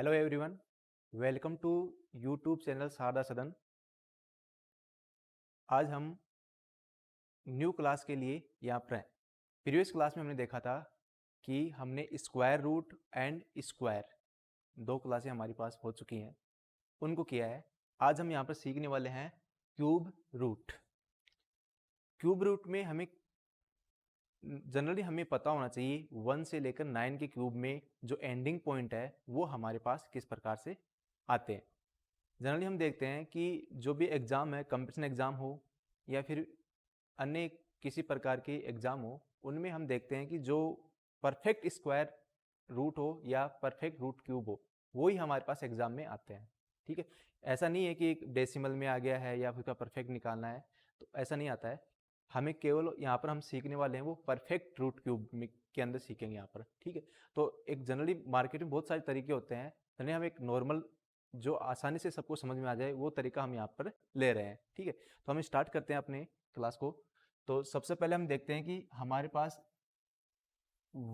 Hello everyone, welcome to YouTube channel Sharda Sadan. आज हम new class के लिए यहाँ पर हैं। प्रीवियस क्लास में हमने देखा था कि हमने स्क्वायर रूट एंड स्क्वायर दो क्लासें हमारी पास हो चुकी हैं, उनको किया है। आज हम यहाँ पर सीखने वाले हैं क्यूब रूट। क्यूब रूट में जनरली हमें पता होना चाहिए 1 से लेकर 9 के क्यूब में जो एंडिंग पॉइंट है वो हमारे पास किस प्रकार से आते हैं। जनरली हम देखते हैं कि जो भी एग्ज़ाम है, कंपटीशन एग्ज़ाम हो या फिर अन्य किसी प्रकार के एग्ज़ाम हो, उनमें हम देखते हैं कि जो परफेक्ट स्क्वायर रूट हो या परफेक्ट रूट क्यूब हो, वो ही हमारे पास एग्ज़ाम में आते हैं। ठीक है, ऐसा नहीं है कि एक डेसिमल में आ गया है या फिर उसका परफेक्ट निकालना है, तो ऐसा नहीं आता है। हमें केवल यहाँ पर हम सीखने वाले हैं वो परफेक्ट रूट क्यूब के अंदर सीखेंगे यहाँ पर। ठीक है, तो एक जनरली मार्केट में बहुत सारे तरीके होते हैं, यानी हम एक नॉर्मल जो आसानी से सबको समझ में आ जाए वो तरीका हम यहाँ पर ले रहे हैं। ठीक है, तो हम स्टार्ट करते हैं अपने क्लास को। तो सबसे पहले हम देखते हैं कि हमारे पास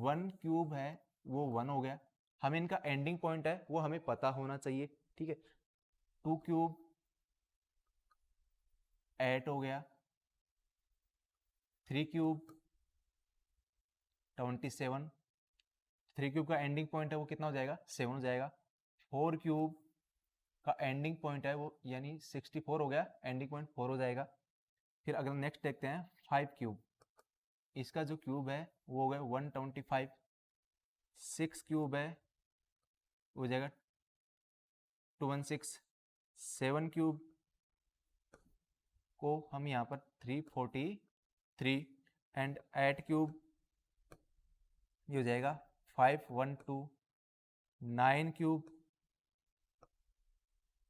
1 क्यूब है, वो 1 हो गया। हमें इनका एंडिंग पॉइंट है वो हमें पता होना चाहिए। ठीक है, 2 क्यूब 8 हो गया, 3 क्यूब 27, 3 क्यूब का एंडिंग पॉइंट है वो कितना हो जाएगा, 7 हो जाएगा। 4 क्यूब का एंडिंग पॉइंट है वो यानी 64 हो गया, एंडिंग पॉइंट 4 हो जाएगा। फिर अगर नेक्स्ट देखते हैं 5 क्यूब, इसका जो क्यूब है वो हो गया 125। 6 क्यूब है वो हो जाएगा 216। 7 क्यूब को हम यहाँ पर 343 एंड 8 क्यूब ये हो जाएगा 512। 9 क्यूब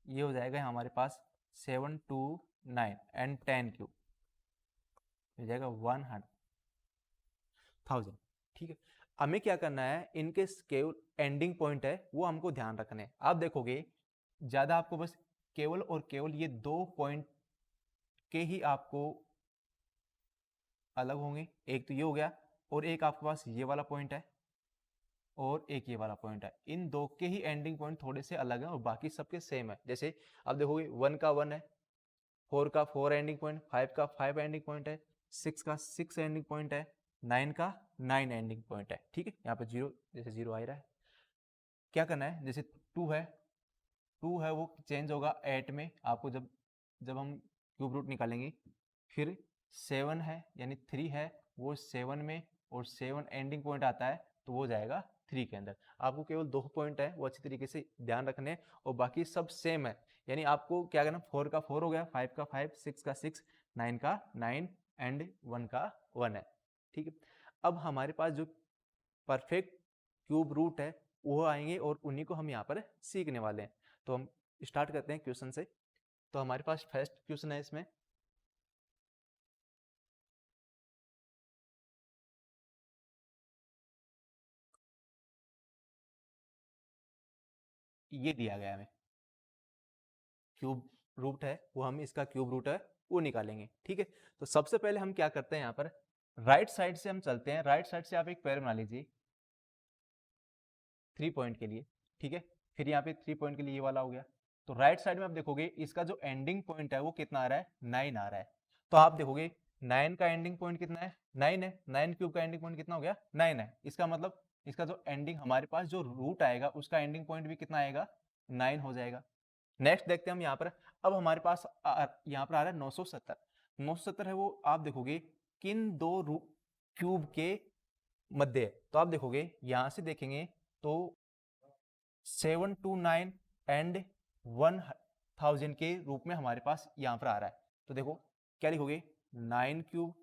ये हो जाएगा हमारे पास 729 एंड 10 क्यूब हो जाएगा 100,000। ठीक है, हमें क्या करना है, इनके केवल एंडिंग पॉइंट है वो हमको ध्यान रखना है। आप देखोगे ज़्यादा आपको बस केवल और केवल ये 2 पॉइंट के ही आपको अलग होंगे। एक तो ये हो गया और एक आपके पास ये वाला पॉइंट है और एक ये वाला पॉइंट है। इन दो के ही एंडिंग पॉइंट थोड़े से अलग हैं और बाकी सबके सेम है। जैसे आप देखोगे 1 का 1 है, 4 का 4 एंडिंग पॉइंट, 5 का 5 एंडिंग पॉइंट है, 6 का 6 एंडिंग पॉइंट है, 9 का 9 एंडिंग पॉइंट है। ठीक है, यहाँ पे 0 जैसे 0 आ रहा है। क्या करना है, जैसे 2 है, 2 है वो चेंज होगा 8 में आपको जब जब हम क्यूब रूट निकालेंगे। फिर 7 है यानी 3 है वो 7 में और 7 एंडिंग पॉइंट आता है तो वो जाएगा 3 के अंदर। आपको केवल 2 पॉइंट है वो अच्छी तरीके से ध्यान रखने हैं और बाकी सब सेम है। यानी आपको क्या करना, 4 का 4 हो गया, 5 का 5, 6 का 6, 9 का 9 एंड 1 का 1 है। ठीक है, अब हमारे पास जो परफेक्ट क्यूब रूट है वो आएंगे और उन्हीं को हम यहाँ पर सीखने वाले हैं। तो हम स्टार्ट करते हैं क्वेश्चन से। तो हमारे पास फर्स्ट क्वेश्चन है, इसमें ये दिया गया हमें क्यूब रूट है वो हम इसका क्यूब रूट है वो निकालेंगे। ठीक है, तो सबसे पहले हम क्या करते हैं, यहाँ पर राइट साइड से हम चलते हैं। राइट साइड से आप एक पैर बना लीजिए 3 पॉइंट के लिए। ठीक है, फिर यहाँ पे 3 पॉइंट के लिए ये वाला हो गया। तो राइट साइड में आप देखोगे इसका जो एंडिंग पॉइंट है वो कितना आ रहा है, 9 आ रहा है। तो आप देखोगे 9 का एंडिंग पॉइंट कितना है, 9 है। 9 क्यूब का एंडिंग पॉइंट कितना हो गया, 9 है। इसका मतलब इसका जो एंडिंग हमारे पास जो रूट आएगा उसका एंडिंग पॉइंट भी कितना आएगा, 9 हो जाएगा। नेक्स्ट देखते हैं हम यहाँ पर। अब हमारे पास यहाँ पर आ रहा है 970। 970 है वो आप देखोगे किन दो क्यूब के मध्य है। तो आप देखोगे यहाँ से देखेंगे तो 729 एंड 1000 के रूप में हमारे पास यहाँ पर आ रहा है। तो देखो क्या लिखोगे, 9 क्यूब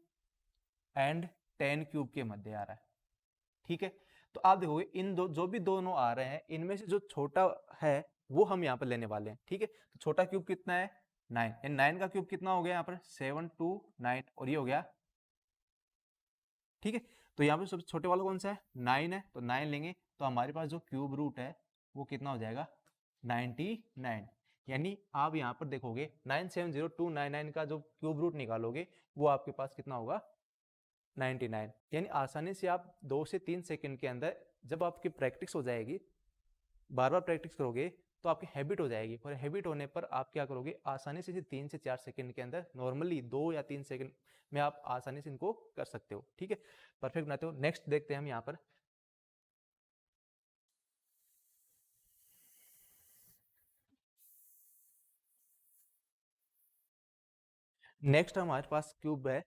एंड 10 क्यूब के मध्य आ रहा है। ठीक है, तो आप देखोगे इन दो जो भी दोनों आ रहे हैं इनमें से जो छोटा है वो हम यहाँ पर लेने वाले हैं। ठीक है, तो छोटा क्यूब कितना है, 9। 9 का क्यूब कितना हो गया यहाँ पर, 729 और ये हो गया। ठीक है, तो यहाँ पे सबसे छोटे वाला कौन सा है, 9 है। तो 9 लेंगे तो हमारे पास जो क्यूब रूट है वो कितना हो जाएगा, 99। यानी आप यहाँ पर देखोगे 970299 का जो क्यूब रूट निकालोगे वो आपके पास कितना होगा, 99। यानी आसानी से आप 2 से 3 सेकंड के अंदर जब आपकी प्रैक्टिस हो जाएगी बार बार प्रैक्टिस करोगे तो आपकी हैबिट हो जाएगी, और हैबिट होने पर आप क्या करोगे, आसानी से 3 से 4 सेकंड के अंदर, नॉर्मली 2 या 3 सेकंड में आप आसानी से इनको कर सकते हो। ठीक है, परफेक्ट बनाते हो। नेक्स्ट देखते हैं हम यहाँ पर, नेक्स्ट हमारे पास क्यूब है,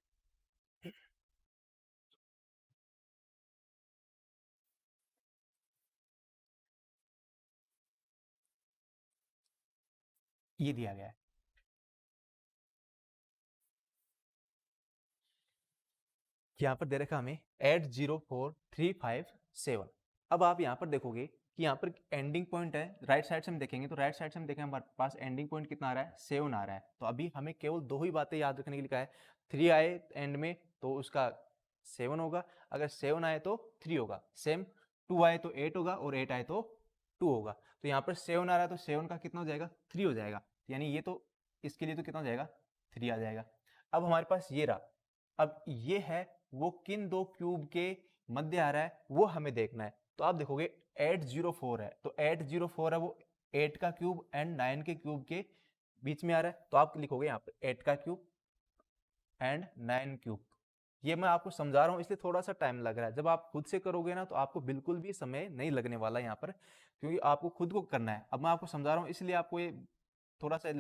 ये दिया गया है, यहाँ पर दे रखा हमें 804357। अब आप यहाँ पर देखोगे कि यहाँ पर एंडिंग पॉइंट है, राइट साइड से हम देखेंगे तो राइट साइड से हम देखेंगे हमारे पास एंडिंग पॉइंट कितना आ रहा है, 7 आ रहा है। तो अभी हमें केवल 2 ही बातें याद रखने के लिए लिखा है, 3 आए एंड में तो उसका 7 होगा, अगर 7 आए तो 3 होगा, सेम 2 आए तो 8 होगा, और 8 आए तो 2 होगा। तो यहाँ पर 7 आ रहा है तो 7 का कितना हो जाएगा, 3 हो जाएगा, यानी ये तो इसके लिए तो कितना हो जाएगा, 3 आ जाएगा। अब हमारे पास ये रहा, अब ये है वो किन दो क्यूब के मध्य आ रहा है वो हमें देखना है। तो आप देखोगे 804 है, तो 804 है वो 8 का क्यूब एंड 9 के क्यूब के बीच में आ रहा है, तो आप लिखोगे यहाँ पर 8 का क्यूब एंड 9 क्यूब। ये मैं आपको समझा रहा हूँ इसलिए थोड़ा सा टाइम लग रहा है, जब आप खुद से करोगे ना तो आपको बिल्कुल भी समय नहीं लगने वाला यहाँ पर, क्योंकि आपको खुद को करना है। अब मैं आपको समझा रहा हूँ इसलिए आपको ये थोड़ा सा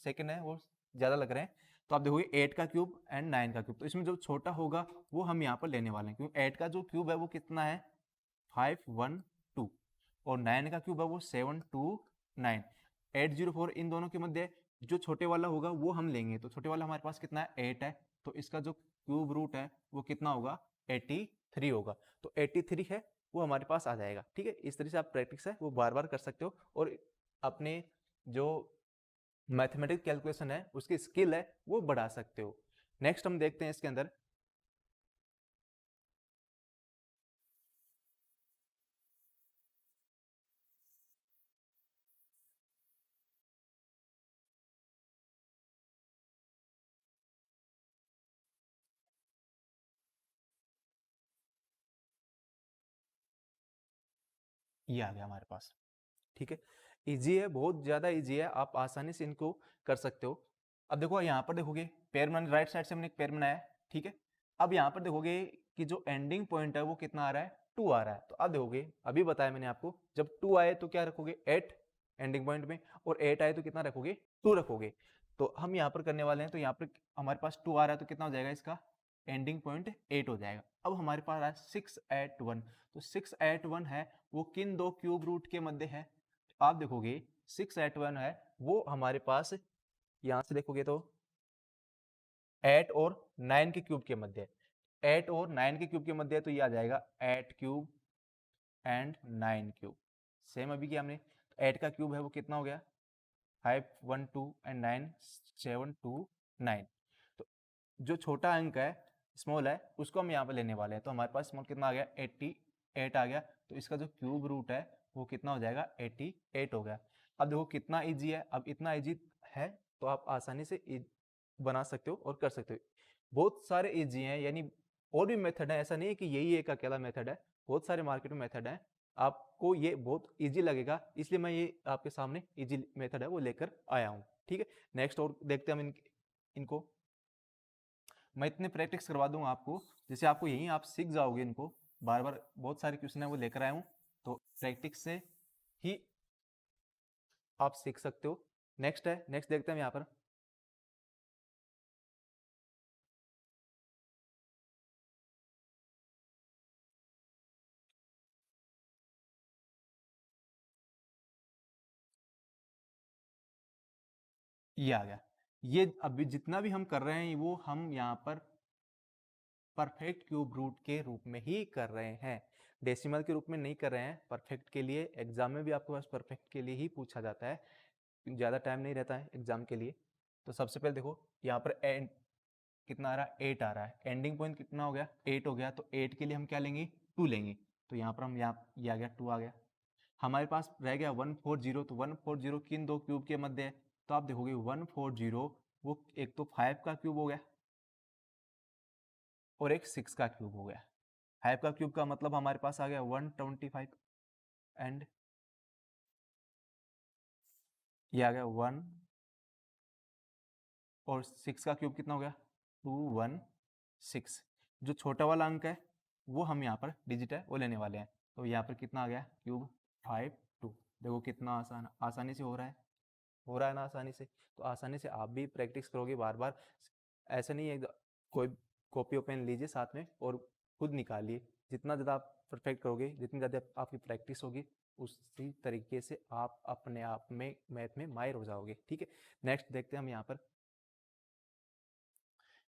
सेकंड है वो ज़्यादा लग रहे हैं। तो आप देखोगे 8 का क्यूब एंड 9 का क्यूब, तो इसमें जो छोटा होगा वो हम यहाँ पर लेने वाले हैं, क्योंकि 8 का जो क्यूब है वो कितना है 512, और 9 का क्यूब है वो 729। 804 इन दोनों के मध्य जो छोटे वाला होगा वो हम लेंगे, तो छोटे वाला हमारे पास कितना है 8 है, तो इसका जो क्यूब रूट है वो कितना होगा 83 होगा, तो 83 है वो हमारे पास आ जाएगा। ठीक है, इस तरह से आप प्रैक्टिस है वो बार बार कर सकते हो, और अपने जो मैथमेटिक्स कैलकुलेशन है उसकी स्किल है वो बढ़ा सकते हो। नेक्स्ट हम देखते हैं इसके अंदर, ये आ गया हमारे पास। ठीक है, इजी है, बहुत ज्यादा इजी है, आप आसानी से इनको कर सकते हो। अब देखो यहाँ पर देखोगे पेयर बनाने, राइट साइड से हमने एक पेयर बनाया है। ठीक है, अब यहाँ पर देखोगे कि जो एंडिंग पॉइंट है वो कितना आ रहा है, 2 आ रहा है। तो अब देखोगे, अभी बताया मैंने आपको, जब 2 आए तो क्या रखोगे 8 एंडिंग पॉइंट में, और 8 आए तो कितना रखोगे 2 रखोगे। तो हम यहाँ पर करने वाले हैं, तो यहाँ पर हमारे पास 2 आ रहा है तो कितना हो जाएगा इसका एंडिंग पॉइंट 8 हो जाएगा। अब हमारे पास आ रहा है 681, तो 681 है वो किन दो क्यूब रूट के मध्य है, आप देखोगे 681 है वो हमारे पास, यहां से देखोगे तो 8 और 9 के क्यूब के मध्य है, 8 और 9 के क्यूब के मध्य है, तो ये आ जाएगा 8 क्यूब एंड 9 क्यूब। सेम अभी किया हमने, 8 का क्यूब है वो कितना हो गया 512 एंड 9 729। तो जो छोटा अंक है स्मॉल है उसको हम यहाँ पे लेने वाले हैं, तो हमारे पास स्मॉल कितना आ गया 88 आ गया, तो इसका जो क्यूब रूट है वो कितना हो जाएगा 88 हो गया। अब देखो कितना इजी है, अब इतना इजी है तो आप आसानी से बना सकते हो और कर सकते हो। बहुत सारे इजी हैं, यानी और भी मेथड है, ऐसा नहीं है कि यही एक अकेला मेथड है, बहुत सारे मार्केट में मेथड है, आपको ये बहुत इजी लगेगा इसलिए मैं ये आपके सामने इजी मेथड है वो लेकर आया हूँ। ठीक है, नेक्स्ट और देखते हैं हम इनको, मैं इतने प्रैक्टिस करवा दूंगा आपको जैसे आपको यहीं आप सीख जाओगे इनको, बार बार बहुत सारे क्वेश्चन है वो लेकर आया हूँ, तो प्रैक्टिस से ही आप सीख सकते हो। नेक्स्ट है, नेक्स्ट देखते हैं यहाँ पर, ये आ गया। ये अभी जितना भी हम कर रहे हैं वो हम यहाँ पर परफेक्ट क्यूब रूट के रूप में ही कर रहे हैं, डेसिमल के रूप में नहीं कर रहे हैं। परफेक्ट के लिए एग्जाम में भी आपके पास परफेक्ट के लिए ही पूछा जाता है, ज़्यादा टाइम नहीं रहता है एग्जाम के लिए। तो सबसे पहले देखो यहाँ पर एंड कितना आ रहा है 8 आ रहा है, एंडिंग पॉइंट कितना हो गया 8 हो गया, तो 8 के लिए हम क्या लेंगे 2 लेंगे, तो यहाँ पर हम यहाँ ये आ गया 2 आ गया। हमारे पास रह गया 140, तो 140 किन दो क्यूब के मध्य है, तो आप देखोगे 140 वो एक तो 5 का क्यूब हो गया और एक 6 का क्यूब हो गया। 5 का क्यूब का मतलब हमारे पास आ गया 125 एंड ये आ गया 1 और 6 का क्यूब कितना हो गया 216। जो छोटा वाला अंक है वो हम यहाँ पर डिजिट है वो लेने वाले हैं। तो यहाँ पर कितना आ गया क्यूब 52। देखो कितना आसानी से हो रहा है ना आसानी से। तो आसानी से आप भी प्रैक्टिस करोगे बार बार। ऐसा नहीं है कोई कॉपी और पेन लीजिए साथ में और खुद निकालिए। जितना ज़्यादा आप परफेक्ट करोगे, जितनी ज़्यादा आपकी प्रैक्टिस होगी, उसी तरीके से आप अपने आप में मैथ में माहिर हो जाओगे। ठीक है, नेक्स्ट देखते हैं हम यहाँ पर।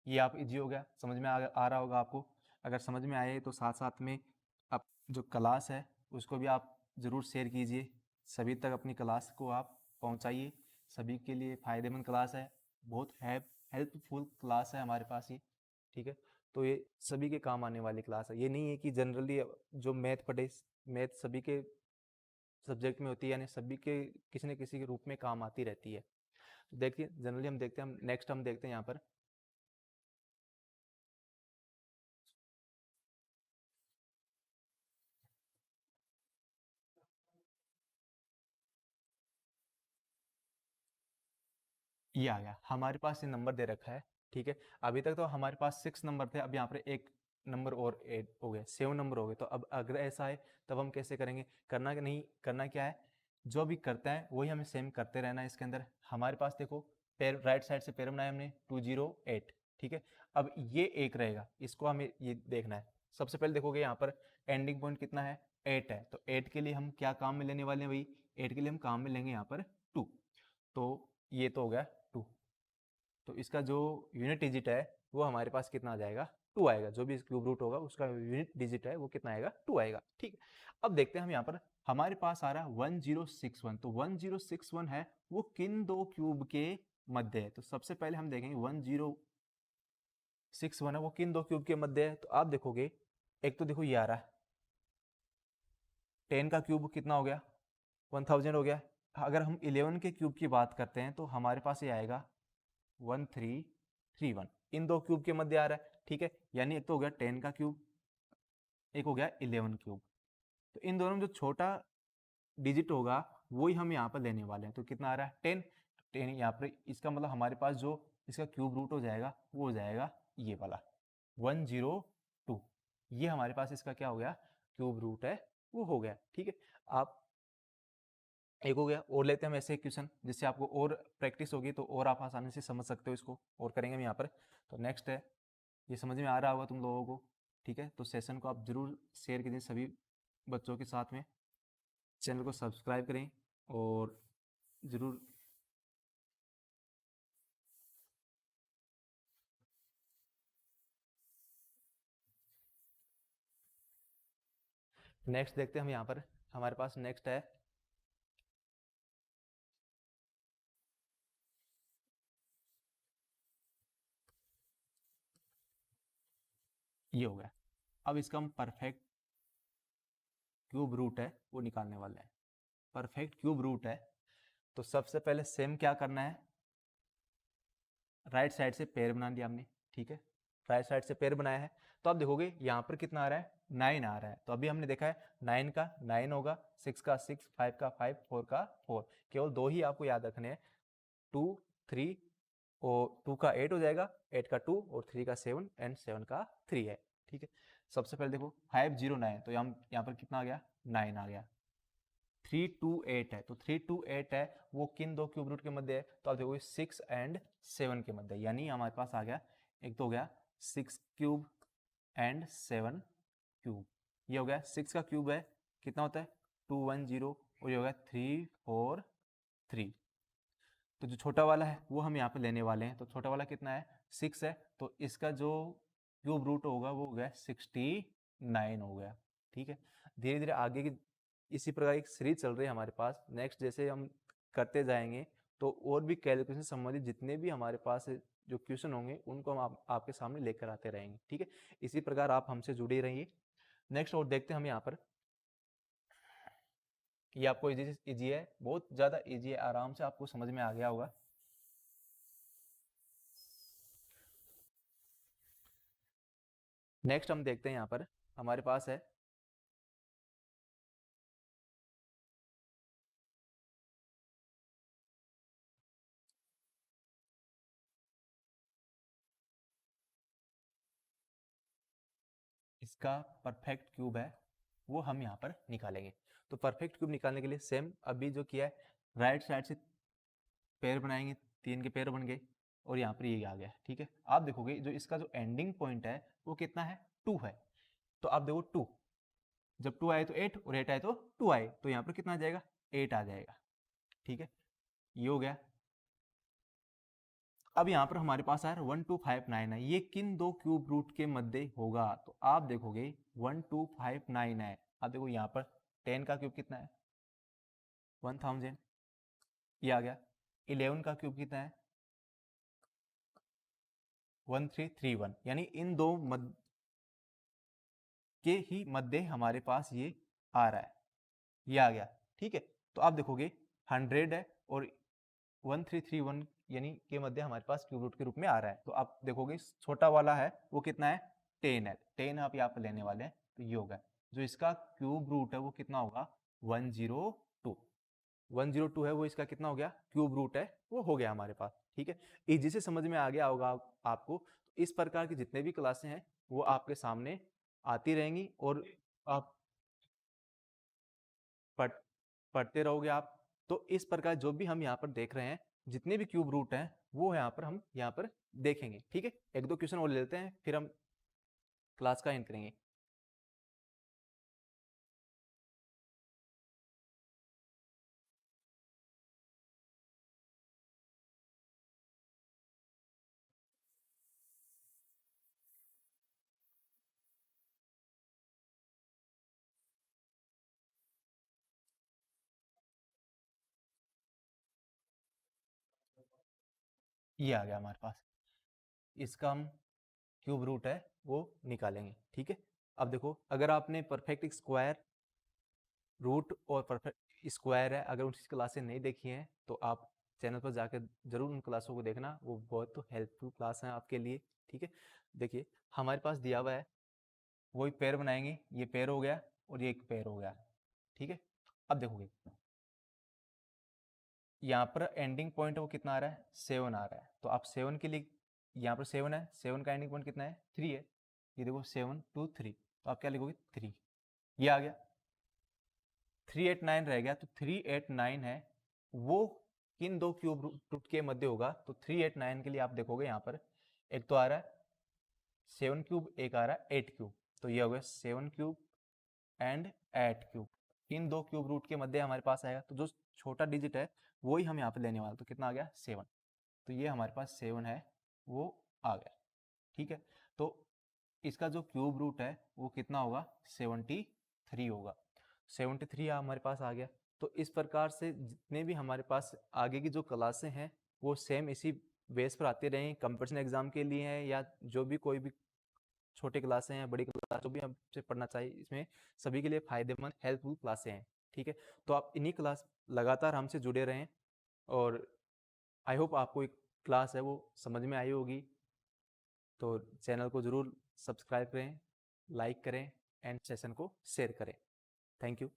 ये आप इजी हो गया, समझ में आ रहा होगा आपको। अगर समझ में आए तो साथ साथ में आप जो क्लास है उसको भी आप ज़रूर शेयर कीजिए, सभी तक अपनी क्लास को आप पहुंचाइए। सभी के लिए फ़ायदेमंद क्लास है, बहुत हेल्पफुल क्लास है हमारे पास ये। ठीक है, तो ये सभी के काम आने वाली क्लास है। ये नहीं है कि जनरली जो मैथ सभी के सब्जेक्ट में होती है, यानी सभी के किसी न किसी के रूप में काम आती रहती है। देखिए जनरली हम देखते हैं, हम नेक्स्ट हम देखते हैं यहाँ पर। ये आ गया हमारे पास, ये नंबर दे रखा है। ठीक है, अभी तक तो हमारे पास 6 नंबर थे, अब यहाँ पर एक नंबर और ऐड हो गए, 7 नंबर हो गए। तो अब अगर ऐसा है तब हम कैसे करेंगे, करना कि नहीं करना क्या है, जो भी करता है वही हमें सेम करते रहना है। इसके अंदर हमारे पास देखो पेयर, राइट साइड से पेयर बनाया हमने 208। ठीक है, अब ये एक रहेगा, इसको हमें ये देखना है। सबसे पहले देखोगे यहाँ पर एंडिंग पॉइंट कितना है 8 है, तो 8 के लिए हम क्या काम में लेने वाले हैं भाई, 8 के लिए हम काम में लेंगे यहाँ पर 2। तो ये तो हो गया 2। तो इसका जो यूनिट डिजिट है वो हमारे पास कितना आ जाएगा 2 आएगा। जो भी क्यूब रूट होगा उसका यूनिट डिजिट है वो कितना आएगा 2 आएगा। ठीक, अब देखते हैं हम यहाँ पर, हमारे पास आ रहा है 1061। तो 1061 है वो किन दो क्यूब के मध्य है। तो सबसे पहले हम देखेंगे 1061 है वो किन दो क्यूब के मध्य है। तो आप देखोगे एक तो देखो ये आ रहा है 10 का क्यूब कितना हो गया 1000 हो गया। अगर हम 11 के क्यूब की बात करते हैं तो हमारे पास ये आएगा 1331। इन दो क्यूब के मध्य आ रहा है। ठीक है, यानी एक तो हो गया 10 का क्यूब, एक हो गया 11 क्यूब। तो इन दोनों में जो छोटा डिजिट होगा वही हम यहाँ पर लेने वाले हैं। तो कितना आ रहा है 10। 10 यहाँ पर, इसका मतलब हमारे पास जो इसका क्यूब रूट हो जाएगा वो हो जाएगा ये वाला 102। ये हमारे पास इसका क्या हो गया क्यूब रूट है वो हो गया। ठीक है, आप एक हो गया और लेते हैं हम ऐसे एक क्वेश्चन जिससे आपको और प्रैक्टिस होगी, तो और आप आसानी से समझ सकते हो इसको। और करेंगे हम यहाँ पर। तो नेक्स्ट है, ये समझ में आ रहा होगा तुम लोगों को। ठीक है, तो सेशन को आप जरूर शेयर कीजिए सभी बच्चों के साथ में, चैनल को सब्सक्राइब करें और ज़रूर नेक्स्ट देखते हैं हम यहाँ पर। हमारे पास नेक्स्ट है ये हो गया। अब इसका हम परफेक्ट क्यूब रूट है वो निकालने वाले हैं। परफेक्ट क्यूब रूट है तो सबसे पहले सेम क्या करना है, राइट साइड से पेयर बना लिया हमने। ठीक है, राइट साइड से पेयर बनाया है। तो आप देखोगे यहाँ पर कितना आ रहा है 9 आ रहा है। तो अभी हमने देखा है 9 का 9 होगा, 6 का 6, 5 का 5, 4 का 4। केवल दो ही आपको याद रखने हैं, 2 3 और 2 का 8 हो जाएगा, 8 का 2 और 3 का 7 एंड 7 का 3 है। ठीक है, सबसे पहले देखो 509, तो हम यहाँ पर कितना आ गया 9 आ गया। 328 है, तो 328 है वो किन दो क्यूब रूट के मध्य है। तो आप देखोगे 6 एंड 7 के मध्य, यानी हमारे पास आ गया एक तो हो गया 6 क्यूब एंड 7 क्यूब। ये हो गया 6 का क्यूब है कितना होता है 210 और ये हो गया 343। तो जो छोटा वाला है वो हम यहाँ पे लेने वाले हैं। तो छोटा वाला कितना है 6 है, तो इसका जो क्यूब रूट होगा वो हो गया 69 हो गया। ठीक है, धीरे धीरे आगे की इसी प्रकार एक सीरीज चल रही है हमारे पास। नेक्स्ट जैसे हम करते जाएंगे तो और भी कैलकुलेशन संबंधित जितने भी हमारे पास जो क्वेश्चन होंगे उनको हम आपके सामने लेकर आते रहेंगे। ठीक है, इसी प्रकार आप हमसे जुड़े रहिए। नेक्स्ट और देखते हैं हम यहाँ पर, ये आपको इजी है, बहुत ज़्यादा इजी है, आराम से आपको समझ में आ गया होगा। नेक्स्ट हम देखते हैं यहाँ पर, हमारे पास है इसका परफेक्ट क्यूब है वो हम यहाँ पर निकालेंगे। तो परफेक्ट क्यूब निकालने के लिए सेम अभी जो किया है, राइट साइड से पेयर बनाएंगे, 3 के पेयर बन गए और यहाँ पर ये आ गया। ठीक है, आप देखोगे जो इसका जो एंडिंग पॉइंट है वो कितना है, 2 है। तो आप देखो 2, जब 2 आए तो 8 और 8 आए तो 2 आए, तो यहाँ पर कितना आ जाएगा, 8 आ जाएगा। ठीक है, ये हो गया। अब यहाँ पर हमारे पास आ रहा है 1 2 5 9 है, ये किन दो क्यूब रूट के मध्य होगा? तो आप देखोगे 1 2 5 9 है। आप देखो यहाँ पर 10 का क्यूब कितना है, 1000, ये आ गया। 11 का क्यूब कितना है, 1331, यानी इन दो मध्य के ही मध्य हमारे पास ये आ रहा है, ये आ गया। ठीक है, तो आप देखोगे 100 है और 1331 यानी के मध्य हमारे पास क्यूब रूट के रूप में आ रहा है। तो आप देखोगे छोटा वाला है वो कितना है, 10 है। 10 आप यहाँ पर लेने वाले हैं, तो ये होगा जो इसका क्यूब रूट है वो कितना होगा, 102। 102 है वो इसका कितना हो गया, क्यूब रूट है वो हो गया हमारे पास। ठीक है, इजी से समझ में आ गया होगा आपको। इस प्रकार की जितने भी क्लासें हैं वो आपके सामने आती रहेंगी और आप पढ़ते रहोगे आप। तो इस प्रकार जो भी हम यहाँ पर देख रहे हैं, जितने भी क्यूब रूट हैं वो यहाँ पर हम यहाँ पर देखेंगे। ठीक है, एक दो क्वेश्चन और ले लेते हैं फिर हम क्लास का एंड करेंगे। ये आ गया हमारे पास, इसका हम क्यूब रूट है वो निकालेंगे। ठीक है, अब देखो अगर आपने परफेक्ट स्क्वायर रूट और परफेक्ट स्क्वायर है अगर उनकी क्लासें नहीं देखी हैं तो आप चैनल पर जाकर जरूर उन क्लासों को देखना, वो बहुत तो हेल्पफुल क्लास है आपके लिए। ठीक है, देखिए हमारे पास दिया हुआ है, वही पेयर बनाएंगे, ये पेयर हो गया और ये एक पेयर हो गया। ठीक है, अब देखोगे यहाँ पर एंडिंग पॉइंट वो कितना आ रहा है, 7 आ रहा है। तो आप 7 के लिए, यहाँ पर 7 है, 7 का एंडिंग पॉइंट कितना है, 3 है। ये देखो 7 2 3, तो आप क्या लिखोगे, 3, ये आ गया। 389 रह गया, तो 389 है वो किन दो क्यूब रूट के मध्य होगा? तो 389 के लिए आप देखोगे यहाँ पर एक तो आ रहा है 7 क्यूब, एक आ रहा है 8 क्यूब, तो ये हो गया 7 क्यूब एंड 8 क्यूब। इन दो क्यूब रूट के मध्य हमारे पास आएगा, तो जो छोटा डिजिट है वही हम यहाँ पे लेने वाले, तो कितना आ गया, 7। तो ये हमारे पास 7 है वो आ गया। ठीक है, तो इसका जो क्यूब रूट है वो कितना होगा, 73 होगा। 73 हमारे पास आ गया। तो इस प्रकार से जितने भी हमारे पास आगे की जो क्लासें हैं वो सेम इसी बेस पर आती रहेंगी, कंपटीशन एग्जाम के लिए हैं या जो भी कोई भी छोटे क्लासें हैं, बड़ी क्लास जो भी हमसे पढ़ना चाहिए, इसमें सभी के लिए फायदेमंद हेल्पफुल क्लासें हैं। ठीक है, तो आप इन्हीं क्लास लगातार हमसे जुड़े रहें और आई होप आपको एक क्लास है वो समझ में आई होगी। तो चैनल को ज़रूर सब्सक्राइब करें, लाइक करें एंड सेशन को शेयर करें। Thank you.